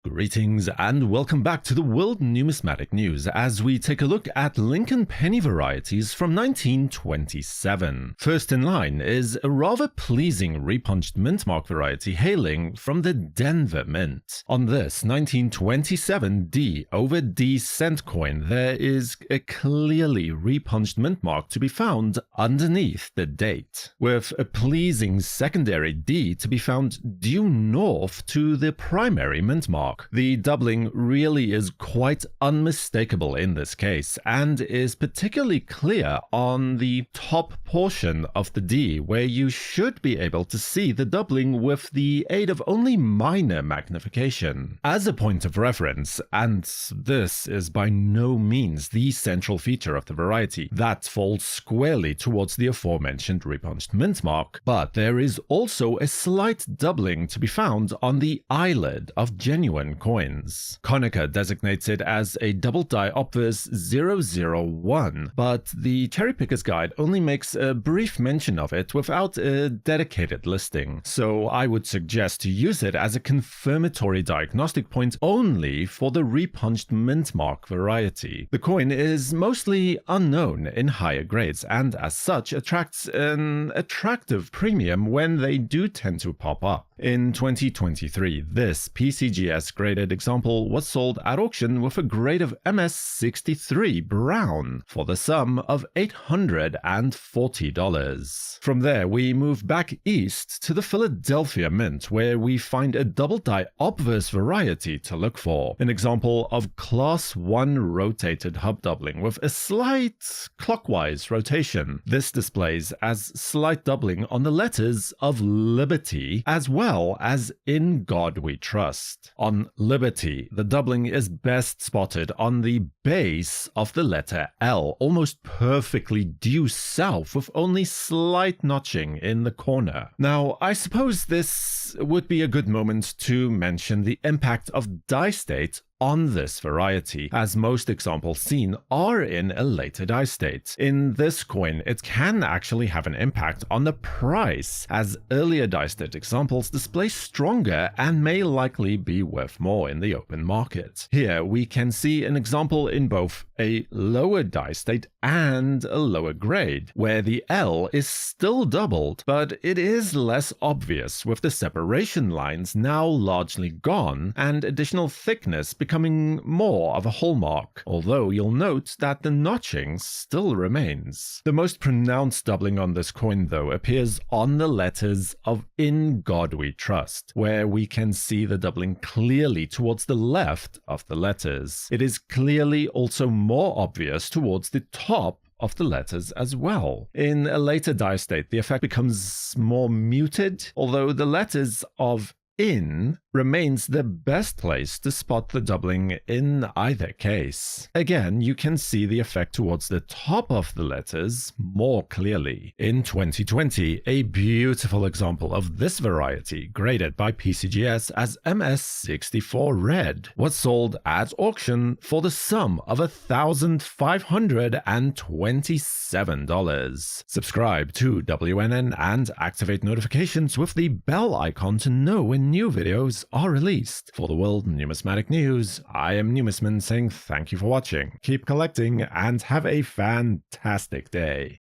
Greetings and welcome back to the World Numismatic News as we take a look at Lincoln penny varieties from 1927. First in line is a rather pleasing repunched mint mark variety hailing from the Denver Mint. On this 1927 D over D cent coin, there is a clearly repunched mint mark to be found underneath the date, with a pleasing secondary D to be found due north to the primary mint mark. The doubling really is quite unmistakable in this case, and is particularly clear on the top portion of the D, where you should be able to see the doubling with the aid of only minor magnification. As a point of reference, and this is by no means the central feature of the variety, that falls squarely towards the aforementioned repunched mint mark, but there is also a slight doubling to be found on the eyelid of genuine coins. Konica designates it as a double die obverse 001, but the Cherry Picker's Guide only makes a brief mention of it without a dedicated listing, so I would suggest to use it as a confirmatory diagnostic point only for the repunched mint mark variety. The coin is mostly unknown in higher grades and as such attracts an attractive premium when they do tend to pop up. In 2023, this PCGS graded example was sold at auction with a grade of MS63 brown for the sum of $840. From there, we move back east to the Philadelphia Mint, where we find a double die obverse variety to look for, an example of Class 1 rotated hub doubling with a slight clockwise rotation. This displays as slight doubling on the letters of Liberty as well as In God We Trust. On Liberty, the doubling is best spotted on the base of the letter L, almost perfectly due south with only slight notching in the corner. Now, I suppose this would be a good moment to mention the impact of die state on this variety, as most examples seen are in a later die state. In this coin, it can actually have an impact on the price, as earlier die state examples display stronger and may likely be worth more in the open market. Here we can see an example in both a lower die state and a lower grade, where the L is still doubled, but it is less obvious with the separation lines now largely gone and additional thickness becoming more of a hallmark, although you'll note that the notching still remains. The most pronounced doubling on this coin, though, appears on the letters of In God We Trust, where we can see the doubling clearly towards the left of the letters. It is clearly also more obvious towards the top of the letters as well. In a later die state, the effect becomes more muted, although the letters of In remains the best place to spot the doubling in either case. Again, you can see the effect towards the top of the letters more clearly. In 2020, a beautiful example of this variety, graded by PCGS as MS64 Red, was sold at auction for the sum of $1,527. Subscribe to WNN and activate notifications with the bell icon to know when new videos are released. For the World Numismatic News, I am Numisman saying thank you for watching, keep collecting, and have a fantastic day.